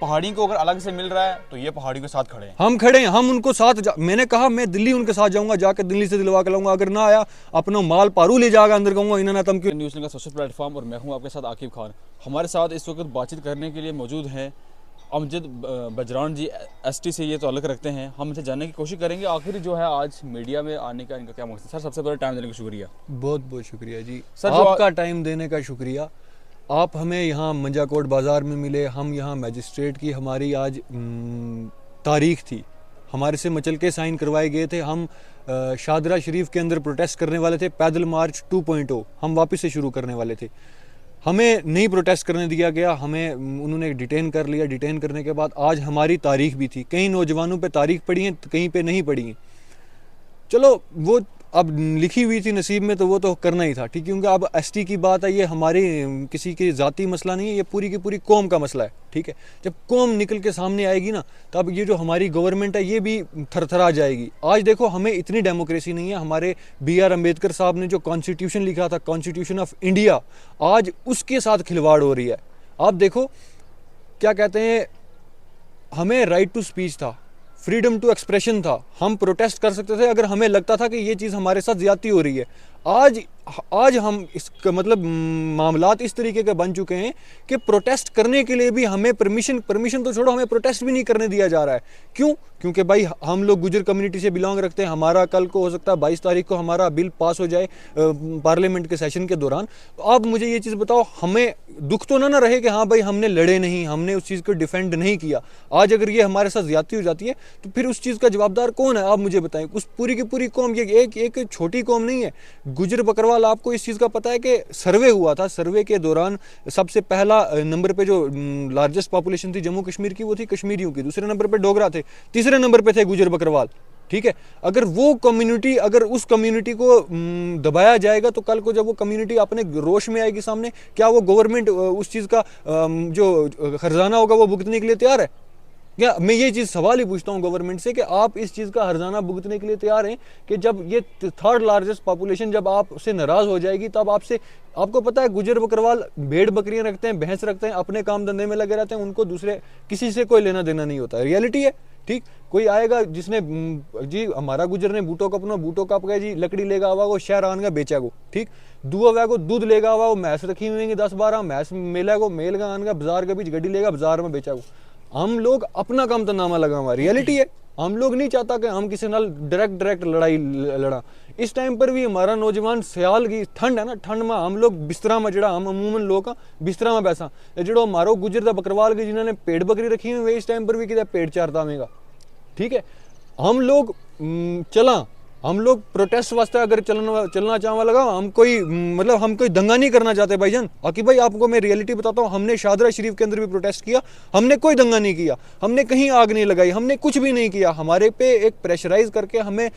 पहाड़ी को अगर अलग से मिल रहा है तो ये पहाड़ी के साथ खड़े हैं। हम खड़े हैं, हम उनको साथ मैंने कहा मैं दिल्ली उनके साथ जाऊंगा, जाकर दिल्ली से दिलवा के लाऊंगा। अगर ना आया अपना माल पारू ले जाएगा अंदर, कहूंगा इन्होंने तम क्यों। न्यूज़ का सोशल प्लेटफॉर्म और मैं हूं आपके साथ आकिब खान। हमारे साथ इस वक्त बातचीत करने के लिए मौजूद हैं अमजद बजरान जी, एसटी से ये ताल्लुक़ रखते हैं। हम इनसे जानने की कोशिश करेंगे आखिर जो है आज मीडिया में आने का इनका क्या मकसद। सर सबसे पहले टाइम देने का शुक्रिया। बहुत बहुत शुक्रिया जी सर, आपका टाइम देने का शुक्रिया। आप हमें यहाँ मंजाकोट बाज़ार में मिले, हम यहाँ मैजिस्ट्रेट की हमारी आज तारीख थी, हमारे से मचल के साइन करवाए गए थे। हम शादरा शरीफ के अंदर प्रोटेस्ट करने वाले थे, पैदल मार्च 2.0 हम वापस से शुरू करने वाले थे। हमें नहीं प्रोटेस्ट करने दिया गया, हमें उन्होंने डिटेन कर लिया। डिटेन करने के बाद आज हमारी तारीख भी थी। कई नौजवानों पे तारीख पड़ी है, कहीं पे नहीं पड़ी है। चलो वो अब लिखी हुई थी नसीब में तो वो तो करना ही था, ठीक है। क्योंकि अब एसटी की बात है, ये हमारी किसी की ज़ाती मसला नहीं है, ये पूरी की पूरी कौम का मसला है, ठीक है। जब कौम निकल के सामने आएगी ना, तब ये जो हमारी गवर्नमेंट है ये भी थरथरा जाएगी। आज देखो हमें इतनी डेमोक्रेसी नहीं है। हमारे BR अम्बेडकर साहब ने जो कॉन्स्टिट्यूशन लिखा था, कॉन्स्टिट्यूशन ऑफ इंडिया, आज उसके साथ खिलवाड़ हो रही है। आप देखो क्या कहते हैं, हमें राइट टू स्पीच था, फ्रीडम टू एक्सप्रेशन था, हम प्रोटेस्ट कर सकते थे अगर हमें लगता था कि ये चीज़ हमारे साथ ज़्यादती हो रही है। आज हम इसका मतलब मामलात इस तरीके के बन चुके हैं कि प्रोटेस्ट करने के लिए भी हमें परमिशन तो छोड़ो, हमें प्रोटेस्ट भी नहीं करने दिया जा रहा है। क्यों? क्योंकि भाई हम लोग गुजर कम्युनिटी से बिलोंग रखते हैं। हमारा कल को हो सकता है 22 तारीख को हमारा बिल पास हो जाए पार्लियामेंट के सेशन के दौरान। तो आप मुझे ये चीज़ बताओ, हमें दुख तो ना रहे कि हाँ भाई हमने लड़े नहीं, हमने उस चीज़ को डिफेंड नहीं किया। आज अगर ये हमारे साथ ज्यादती हो जाती है तो फिर उस चीज़ का जवाबदार कौन है? आप मुझे बताएं। उस पूरी की पूरी कौम, ये एक छोटी कौम नहीं है। गुजर बकरवाल, आपको इस चीज़ का पता है कि सर्वे हुआ था, सर्वे के दौरान सबसे पहला नंबर पे जो लार्जेस्ट पॉपुलेशन थी जम्मू कश्मीर की, वो थी कश्मीरियों की। दूसरे नंबर पे डोगरा थे, तीसरे नंबर पे थे गुजर बकरवाल, ठीक है। अगर वो कम्युनिटी, अगर उस कम्युनिटी को दबाया जाएगा तो कल को जब वो कम्युनिटी अपने रोश में आएगी सामने, क्या वो गवर्नमेंट उस चीज़ का जो खजाना होगा वो भुगतने के लिए तैयार है? क्या मैं ये चीज़ सवाल ही पूछता हूँ गवर्नमेंट से कि आप इस चीज़ का हर्जाना भुगतने के लिए तैयार हैं कि जब ये थर्ड लार्जेस्ट पॉपुलेशन जब आपसे नाराज़ हो जाएगी तब आपको पता है गुजर बकरवाल भेड़ बकरियां रखते हैं, भैंस रखते हैं, अपने काम धंधे में लगे रहते हैं, उनको दूसरे किसी से कोई लेना देना नहीं होता। रियलिटी है, ठीक। कोई आएगा जिसने जी हमारा गुजर ने बूटो का अपना बूटो का गया जी, लकड़ी लेगा आवा वो शहर आन का बेचा गो, ठीक। दुआ वह को दूध लेगा आवा वो मैस रखी हुई 10-12 मैस मेला को मेल का आन का बाजार के बीच गड्डी लेगा बाजार में बेचा गो। हम लोग अपना काम तो नामा लगा हुआ, रियलिटी है। हम लोग नहीं चाहता कि हम किसी नाल डायरेक्ट लड़ाई लड़ा। इस टाइम पर भी हमारा नौजवान सियाल की ठंड है ना, ठंड में हम लोग बिस्तरा में जड़ा हम अमूमन लोग बिस्तरा में बैसा जो हमारो गुजर दा बकरवाल की जिन्होंने पेड़ बकरी रखी हुई इस टाइम पर भी कितना पेड़ चारता हमेगा, ठीक है। हम लोग चला, हम लोग प्रोटेस्ट वास्ते अगर चलना चाहवा लगा, हम कोई मतलब हम कोई दंगा नहीं करना चाहते भाईजान। आकिब भाई आपको मैं रियलिटी बताता हूँ, हमने शादरा शरीफ के अंदर भी प्रोटेस्ट किया, हमने कोई दंगा नहीं किया, हमने कहीं आग नहीं लगाई, हमने कुछ भी नहीं किया। हमारे पे एक प्रेशराइज करके हमें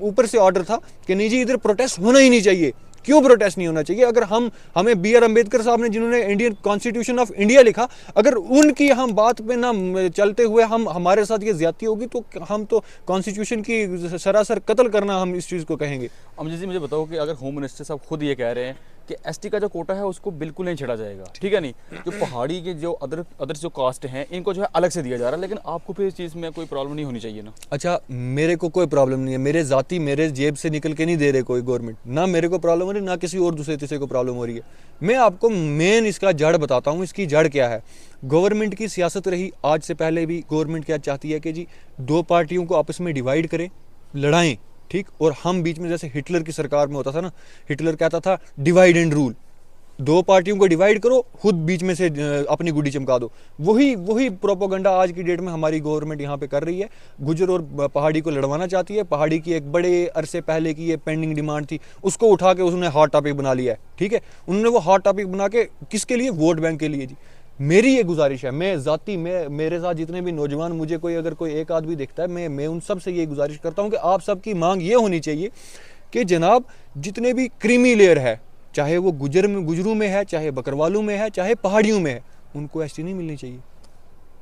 ऊपर से ऑर्डर था कि नहीं जी इधर प्रोटेस्ट होना ही नहीं चाहिए। क्यों प्रोटेस्ट नहीं होना चाहिए? अगर हमें BR अम्बेडकर साहब ने जिन्होंने इंडियन कॉन्स्टिट्यूशन ऑफ इंडिया लिखा, अगर उनकी हम बात पे ना चलते हुए हमारे साथ ये ज्यादती होगी तो हम तो कॉन्स्टिट्यूशन की सरासर कत्ल करना हम इस चीज़ को कहेंगे। अमजद जी मुझे बताओ कि अगर होम मिनिस्टर साहब खुद ये कह रहे हैं कि ST का जो कोटा है उसको बिल्कुल नहीं छेड़ा जाएगा, ठीक है, नहीं जो पहाड़ी के जो अदर जो कास्ट हैं इनको जो है अलग से दिया जा रहा है, लेकिन आपको फिर इस चीज़ में कोई प्रॉब्लम नहीं होनी चाहिए ना? अच्छा, मेरे को कोई प्रॉब्लम नहीं है, मेरे जेब से निकल के नहीं दे रहे कोई गवर्नमेंट, ना मेरे को प्रॉब्लम हो रही, ना किसी और दूसरे तीसरे को प्रॉब्लम हो रही है। मैं आपको मेन इसका जड़ बताता हूँ, इसकी जड़ क्या है। गवर्नमेंट की सियासत रही आज से पहले भी, गवर्नमेंट क्या चाहती है कि जी दो पार्टियों को आपस में डिवाइड करें, लड़ाएं, ठीक। और हम बीच में, जैसे हिटलर की सरकार में होता था ना, हिटलर कहता था डिवाइड एंड रूल, दो पार्टियों को डिवाइड करो, खुद बीच में से अपनी गुड्डी चमका दो। वही प्रोपोगंडा आज की डेट में हमारी गवर्नमेंट यहाँ पे कर रही है। गुजर और पहाड़ी को लड़वाना चाहती है। पहाड़ी की एक बड़े अरसे पहले की ये पेंडिंग डिमांड थी, उसको उठा के उसने हॉट टॉपिक बना लिया है, ठीक है। उन्होंने वो हॉट टॉपिक बना के किसके लिए? वोट बैंक के लिए जी। मेरी ये गुजारिश है, मेरे साथ जितने भी नौजवान, मुझे कोई अगर कोई एक आदमी दिखता है, मैं उन सब से ये गुजारिश करता हूँ कि आप सबकी मांग ये होनी चाहिए कि जनाब जितने भी क्रीमी लेयर है, चाहे वो गुजरू में है, चाहे बकरवालों में है, चाहे पहाड़ियों में है, उनको ST नहीं मिलनी चाहिए।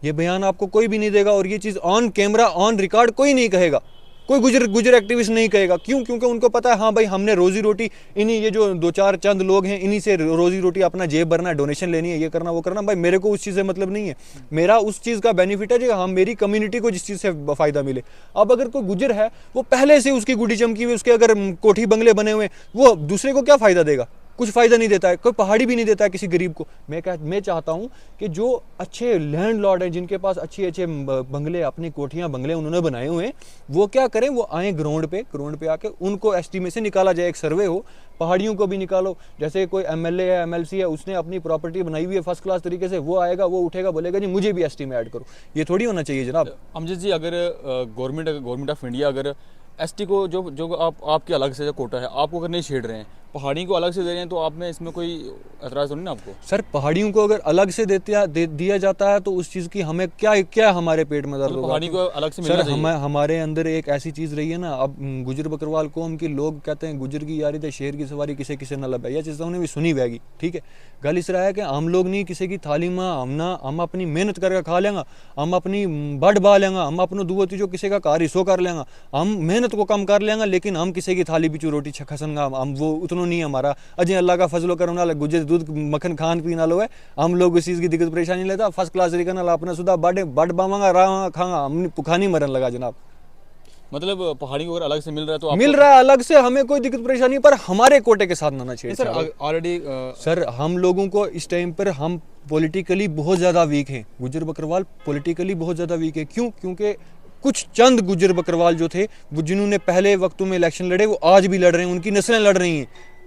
ये बयान आपको कोई भी नहीं देगा और ये चीज़ ऑन कैमरा ऑन रिकॉर्ड कोई नहीं कहेगा, कोई गुजर एक्टिविस्ट नहीं कहेगा। क्यों? क्योंकि उनको पता है हाँ भाई हमने रोजी रोटी इन्हीं ये जो दो चार चंद लोग हैं इन्हीं से रोजी रोटी अपना जेब भरना है, डोनेशन लेनी है, ये करना वो करना। भाई मेरे को उस चीज़ से मतलब नहीं है, मेरा उस चीज़ का बेनिफिट है जो हाँ मेरी कम्युनिटी को जिस चीज़ से फ़ायदा मिले। अब अगर कोई गुजर है वो पहले से उसकी गुडी चमकी हुई, उसके अगर कोठी बंगले बने हुए, वो दूसरे को क्या फ़ायदा देगा? कुछ फ़ायदा नहीं देता है, कोई पहाड़ी भी नहीं देता है किसी गरीब को। मैं चाहता हूँ कि जो अच्छे लैंड लॉर्ड हैं जिनके पास अच्छे बंगले, अपनी कोठियाँ बंगले उन्होंने बनाए हुए हैं, वो क्या करें, वो आए ग्राउंड पे आके उनको एसटी में से निकाला जाए, एक सर्वे हो, पहाड़ियों को भी निकालो। जैसे कोई एमएलए है, एमएलसी है, उसने अपनी प्रॉपर्टी बनाई हुई है फर्स्ट क्लास तरीके से, वो आएगा, वो उठेगा, बोलेगा जी मुझे भी एसटी में ऐड करो। ये थोड़ी होना चाहिए जनाब। अमजद जी, अगर गवर्नमेंट ऑफ इंडिया अगर एसटी को जो जो आपके अलग से जो कोटा है आपको अगर नहीं छेड़ रहे हैं, पहाड़ियों को अलग से दे रहे हैं, तो आप में इसमें कोई एतराज़ तो नहीं ना आपको? सर पहाड़ियों को अगर अलग से दिया जाता है तो उस चीज़ की हमें क्या हमारे पेट में दर्द होगा? पहाड़ी को अलग से मिलना सर चाहिए। हमारे अंदर एक ऐसी चीज़ रही है ना, अब गुजर बकरवाल कौम की लोग कहते हैं गुजर की यारी तो शेर की सवारी किसे किसे न लबे, यह चीज़ उन्हें भी सुनी बैगी। ठीक है, गल इस रहा है कि हम लोग नहीं किसी की थाली में हम अपनी मेहनत करके खा लेंगे, हम अपनी बड़ बा लेंगे, हम अपनो दुओ तीजो किसी का कार हिस्सो कर लेंगे, हम मेहनत को कम कर लेंगे, लेकिन हम किसी की थाली बिचू रोटी खसनगा, हम वो उतना नहीं हमारा अजय अल्लाह का फजलो करना वाला गुजर दूध मक्खन खान पीना लो है, हम लोग इस चीज़ की दिक्कत परेशानी लेता फर्स्ट क्लास तरीका ना अपना सुधा बड़ बावांगा रहा खागा, हम पुखानी मरन लगा जनाब। मतलब पहाड़ी को अगर अलग से मिल रहा है तो मिल रहा है अलग से, हमें कोई दिक्कत परेशानी, पर हमारे कोटे के साथ ना सर छेड़। ऑलरेडी सर हम लोगों को इस टाइम पर हम पॉलिटिकली बहुत ज़्यादा वीक हैं, गुजर बकरवाल पॉलिटिकली बहुत ज़्यादा वीक है। क्यों? क्योंकि कुछ चंद गुजर बकरवाल जो थे वो जिन्होंने पहले वक्तों में इलेक्शन लड़े, वो आज भी लड़ रहे हैं, उनकी नस्लें लड़ रही हैं,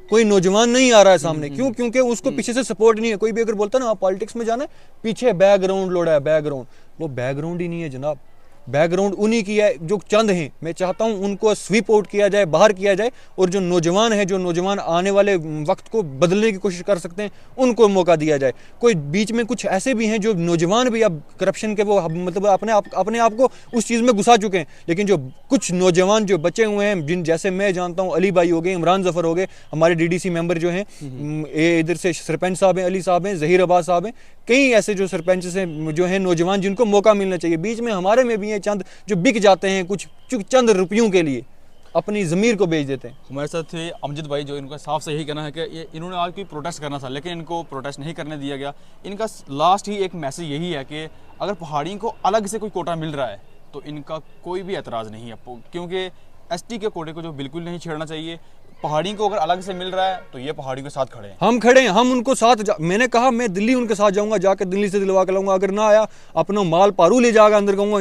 कोई नौजवान नहीं आ रहा है सामने। क्यों? क्योंकि उसको पीछे से सपोर्ट नहीं है। कोई भी अगर बोलता ना आप पॉलिटिक्स में जाना है, पीछे बैकग्राउंड लोड़ा है, बैकग्राउंड, वो बैकग्राउंड ही नहीं है जनाब, बैकग्राउंड उन्हीं की है जो चंद हैं। मैं चाहता हूं उनको स्वीप आउट किया जाए, बाहर किया जाए, और जो नौजवान आने वाले वक्त को बदलने की कोशिश कर सकते हैं उनको मौका दिया जाए। कोई बीच में कुछ ऐसे भी हैं जो नौजवान भी अब करप्शन के वो मतलब अपने आप को उस चीज़ में घुसा चुके हैं, लेकिन जो कुछ नौजवान जो बचे हुए हैं, जिन जैसे मैं जानता हूँ अली भाई हो गए, इमरान जफर हो गए, हमारे डीडीसी मेंबर जो हैं, इधर से सरपंच साहब हैं, अली साहब हैं, जहीर अब्बास साहब हैं, कई ऐसे जो सरपंच हैं जो हैं नौजवान, जिनको मौका मिलना चाहिए। बीच में हमारे में भी हैं चंद जो बिक जाते हैं कुछ चंद रुपयों के लिए, अपनी ज़मीर को बेच देते हैं। हमारे साथ थे अमजद भाई, जो इनका साफ से यही कहना है कि इन्होंने आज कोई प्रोटेस्ट करना था लेकिन इनको प्रोटेस्ट नहीं करने दिया गया। इनका लास्ट ही एक मैसेज यही है कि अगर पहाड़ियों को अलग से कोई कोटा मिल रहा है तो इनका कोई भी एतराज़ नहीं है, क्योंकि एसटी के कोटे को जो बिल्कुल नहीं छेड़ना चाहिए। पहाड़ी को अगर अलग से मिल रहा है तो ये पहाड़ी के साथ खड़े हैं, हम खड़े हैं, हम उनको साथ मैंने कहा मैं दिल्ली उनके साथ जाऊंगा, जाकर दिल्ली से दिलवा के लाऊंगा, अगर ना आया अपना माल पारू ले जाकर अंदर कहूंगा